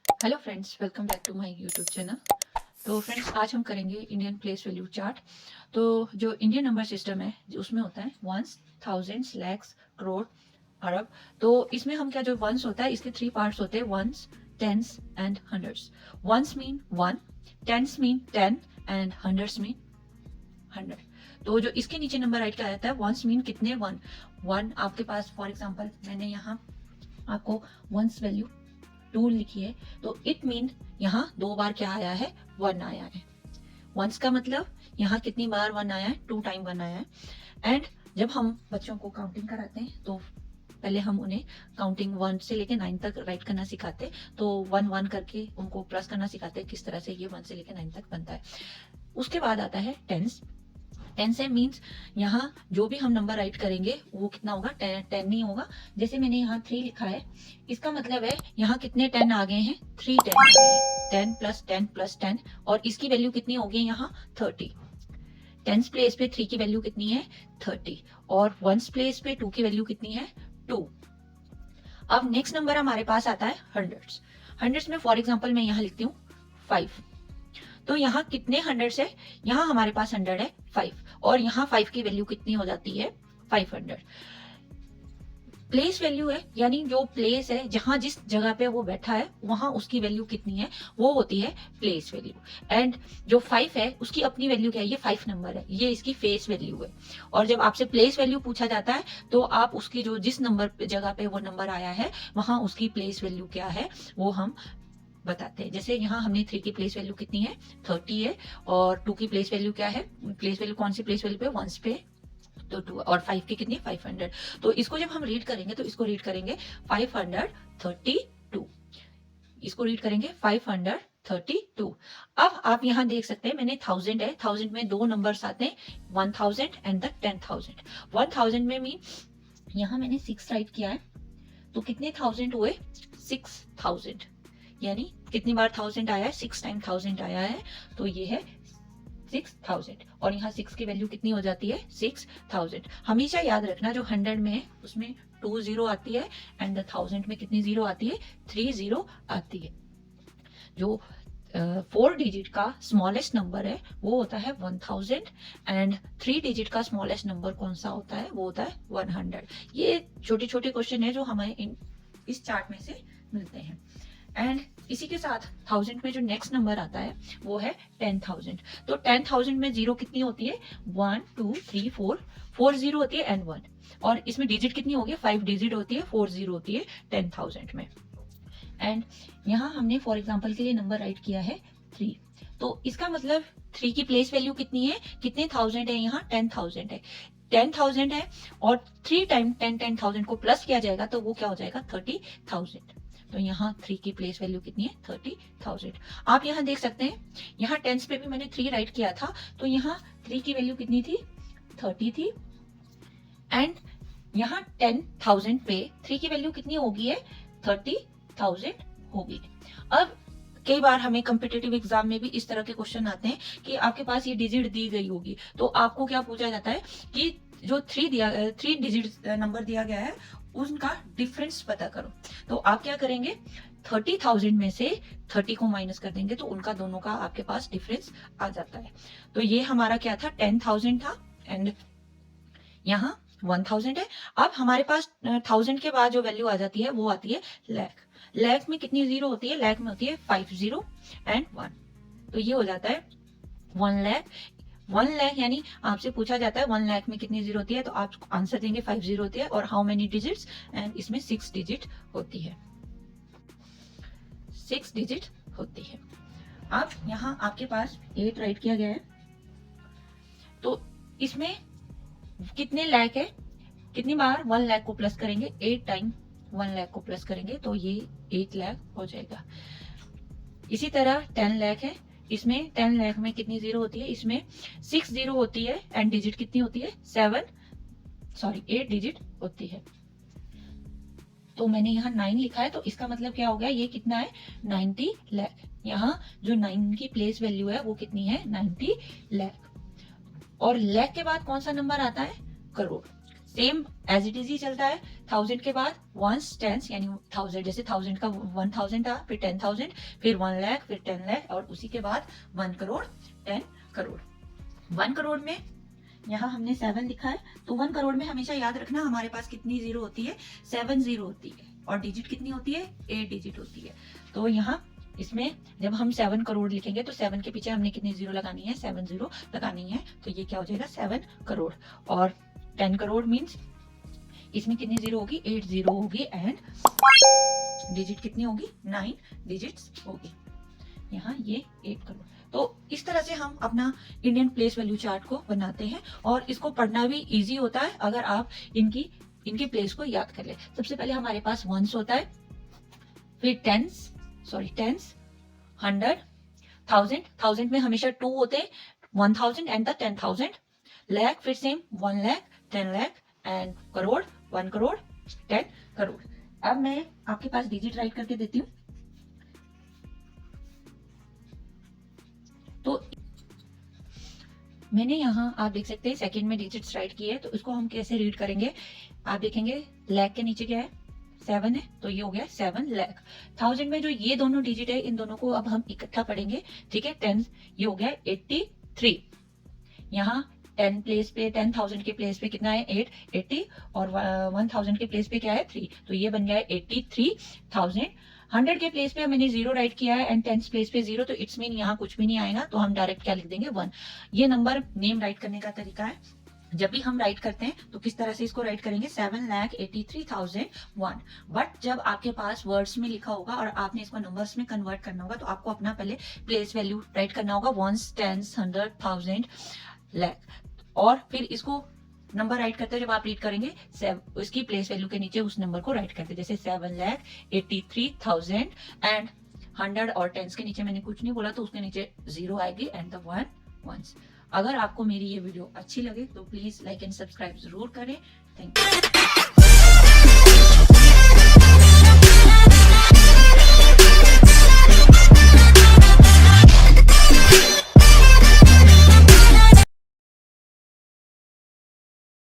Hello friends, welcome back to my YouTube channel. तो friends, आज हम करेंगे इंडियन प्लेस वैल्यू चार्ट। तो जो इंडियन नंबर सिस्टम है उसमें होता है वंस, थाउजेंड्स, लैक्स, करोड़, अरब। तो इसमें हम क्या, जो वंस होता है इसके थ्री पार्ट्स होते हैं, ones, tens and hundreds. Ones mean one, tens mean ten and hundreds mean hundred. तो जो इसके नीचे नंबर राइट किया जाता है, वंस मीन कितने वन। वन आपके पास, फॉर एग्जाम्पल मैंने यहाँ आपको वंस वैल्यू 2 लिखी है, तो इट मीन यहाँ 2 बार क्या आया है, 1 आया है। वंस का मतलब यहाँ कितनी बार 1 आया है, 2 टाइम 1 आया है। एंड जब हम बच्चों को काउंटिंग कराते हैं तो पहले हम उन्हें काउंटिंग 1 से लेके 9 तक राइट करना सिखाते हैं। तो 1 1 करके उनको प्लस करना सिखाते हैं, किस तरह से ये 1 से लेके 9 तक बनता है। उसके बाद आता है टेंस। टेन से मीन्स यहाँ जो भी हम नंबर राइट करेंगे वो कितना होगा, 10 नहीं होगा। जैसे मैंने यहाँ 3 लिखा है, इसका मतलब है यहाँ कितने 10 आ गए हैं, 3 10 आ गए हैं। 10 प्लस 10 प्लस 10, और इसकी वैल्यू कितनी होगी यहाँ 30। टेंस प्लेस पे 3 की वैल्यू कितनी है, 30, और वंस प्लेस पे 2 की वैल्यू कितनी है, 2। अब नेक्स्ट नंबर हमारे पास आता है हंड्रेड्स। हंड्रेड्स में फॉर एग्जाम्पल मैं यहाँ लिखती हूँ 5। तो यहाँ कितने हंड्रेड्स है, यहाँ हमारे पास 100 है 5, और यहाँ 5 की वैल्यू कितनी हो जाती है, 500। प्लेस वैल्यू है, यानी जो प्लेस है, जहां जिस जगह पे वो बैठा है वहां उसकी वैल्यू कितनी है, वो होती है प्लेस वैल्यू। एंड जो 5 है उसकी अपनी वैल्यू क्या है, ये 5 नंबर है, ये इसकी फेस वैल्यू है। और जब आपसे प्लेस वैल्यू पूछा जाता है तो आप उसकी जो जिस नंबर जगह पे वो नंबर आया है वहां उसकी प्लेस वैल्यू क्या है वो हम बताते हैं। जैसे यहाँ हमने 3 की प्लेस वैल्यू कितनी है, 30 है, और 2 की प्लेस वैल्यू क्या है, प्लेस वैल्यू कौन सी प्लेस वैल्यू पे, वंस पे, तो 2, और 5 की कितनी है, 500। तो इसको जब हम रीड करेंगे तो इसको रीड करेंगे 532, इसको रीड करेंगे 532। अब आप यहाँ देख सकते हैं मैंने 1000 है, 1000 में 2 नंबर्स आते हैं, 1000 एंड द 10,000। 1000 में मीन यहाँ मैंने 6 राइट किया है, तो कितने 1000 हुए, 6000। यानी कितनी बार 1000 आया है, 6 टाइम 1000 आया है, तो ये है 6000। और यहाँ 6 की वैल्यू कितनी हो जाती है, 6000। हमेशा याद रखना जो 100 में है उसमें 2 जीरो आती है, एंड 1000 में कितनी जीरो आती है, 3 जीरो आती है। जो 4 डिजिट का स्मॉलेस्ट नंबर है वो होता है 1000, एंड 3 डिजिट का स्मॉलेस्ट नंबर कौन सा होता है, वो होता है 100। ये छोटे छोटे क्वेश्चन है जो हमें इस चार्ट में से मिलते हैं। एंड इसी के साथ 1000 में जो नेक्स्ट नंबर आता है वो है 10,000। तो 10,000 में जीरो कितनी होती है, 1 2 3 4, 4 जीरो होती है एंड 1, और इसमें डिजिट कितनी होगी, 5 डिजिट होती है, 4 जीरो होती है 10,000 में। एंड यहाँ हमने फॉर एग्जाम्पल के लिए नंबर राइट किया है 3, तो इसका मतलब 3 की प्लेस वैल्यू कितनी है, कितने 1000 है, यहाँ 10,000 है। 10,000 है और 3 टाइम 10,000 को प्लस किया जाएगा तो वो क्या हो जाएगा, 30,000। तो यहाँ 3 की प्लेस वैल्यू कितनी है, 30,000। आप यहाँ देख सकते हैं, यहाँ टेंस पे भी मैंने 3 राइट किया था, तो यहाँ 3 की वैल्यू कितनी थी, 30 थी। एंड यहाँ 10,000 पे 3 की वैल्यू कितनी होगी है, 30,000 होगी। अब कई बार हमें कम्पिटेटिव एग्जाम में भी इस तरह के क्वेश्चन आते हैं कि आपके पास ये डिजिट दी गई होगी, तो आपको क्या पूछा जाता है कि जो 3 डिजिट नंबर दिया गया है उनका डिफरेंस पता करो। तो आप क्या करेंगे, 30,000 में से 30 को माइनस कर देंगे तो उनका दोनों का आपके पास डिफरेंस आ जाता है। तो ये हमारा क्या था, 10,000 था, एंड यहाँ 1000 है। अब हमारे पास 1000 के बाद जो वैल्यू आ जाती है वो आती है लैख। लैख में कितनी जीरो होती है, लैख में होती है 5 जीरो एंड 1, तो ये हो जाता है 1 लाख। 1 लाख यानी आपसे पूछा जाता है 1 लाख में कितनी जीरो होती है, तो आप आंसर देंगे 5 जीरो होती है, और हाउ मेनी डिजिट्स, एंड इसमें 6 डिजिट होती है, 6 डिजिट होती है। अब यहाँ आपके पास 8 राइट किया गया है, तो इसमें कितने लाख है, कितनी बार 1 लाख को प्लस करेंगे, 8 टाइम 1 लाख को प्लस करेंगे तो ये 8 लाख हो जाएगा। इसी तरह 10 लाख है, इसमें 10 लाख में कितनी जीरो होती है, इसमें 6 जीरो होती है, एंड डिजिट कितनी होती है, 8 डिजिट होती है। तो मैंने यहाँ 9 लिखा है, तो इसका मतलब क्या हो गया, ये कितना है, 90 लाख। यहाँ जो 9 की प्लेस वैल्यू है वो कितनी है, 90 लाख। और लाख के बाद कौन सा नंबर आता है, crore. Same as it is ही चलता है। 1000 के बाद वंस टेंस यानी 1000, जैसे 1000 का 1000 था, फिर 10,000, फिर 1 लाख, फिर 10 लाख, और उसी के बाद 1 करोड़, 10 करोड़। 1 करोड़ में यहाँ हमने 7 लिखा है, तो 1 करोड़ में हमेशा याद रखना हमारे पास कितनी जीरो होती है, 7 जीरो होती है, और डिजिट कितनी होती है, 8 डिजिट होती है। तो यहाँ इसमें जब हम 7 करोड़ लिखेंगे तो 7 के पीछे हमने कितनी जीरो लगानी है, 7 जीरो लगानी है, तो ये क्या हो जाएगा, 7 करोड़। और 10 करोड़ मीन्स इसमें कितनी जीरो होगी, 8 जीरो होगी, एंड डिजिट कितनी होगी, 9 डिजिट्स होगी। यहाँ ये 8 करोड़। तो इस तरह से हम अपना इंडियन प्लेस वैल्यू चार्ट को बनाते हैं, और इसको पढ़ना भी इजी होता है अगर आप इनकी प्लेस को याद कर ले। सबसे पहले हमारे पास वंस होता है, फिर टेंस, 100, 1000 में हमेशा 2 होते हैं, 1000 एंड द 10,000, लाख फिर सेम 1 लाख, 10 लाख, एंड करोड़ 1 करोड़, 10 करोड़। अब मैं आपके पास डिजिट राइट करके देती हूँ। तो मैंने यहाँ आप देख सकते हैं सेकंड में डिजिट्स राइट किए, तो इसको हम कैसे रीड करेंगे, आप देखेंगे लाख के नीचे क्या है, 7 है, तो ये हो गया 7 लाख। 1000 में जो ये दोनों डिजिट है, इन दोनों को अब हम इकट्ठा पढ़ेंगे, ठीक है। 10 ये हो गया 83। यहाँ 10 प्लेस पे, 10,000 के प्लेस पे कितना है, 80, और 1000 के प्लेस पे क्या है, 3, तो ये बन गया है 83,000। 100 के प्लेस पे मैंने 0 राइट किया है, एंड 10 प्लेस पे 0, तो इट्स मीन यहाँ कुछ भी नहीं आएगा, तो हम डायरेक्ट क्या लिख देंगे, 1। ये नंबर नेम राइट करने का तरीका है। जब भी हम राइट करते हैं तो किस तरह से इसको राइट करेंगे, 7,83,001। बट जब आपके पास वर्ड्स में लिखा होगा और आपने इसको नंबर्स में कन्वर्ट करना होगा, तो आपको अपना पहले प्लेस वैल्यू राइट करना होगा, वंस, टेंस, 100, 1000, लाख, और फिर इसको नंबर राइट करते जब आप रीड करेंगे, उसकी प्लेस वैल्यू के नीचे उस नंबर को राइट करते, जैसे 7,83,000, एंड 100 और 10 के नीचे मैंने कुछ नहीं बोला, तो उसके नीचे 0 आएगी, एंड द 1 वंस। अगर आपको मेरी ये वीडियो अच्छी लगे तो प्लीज लाइक एंड सब्सक्राइब जरूर करें। Thank you.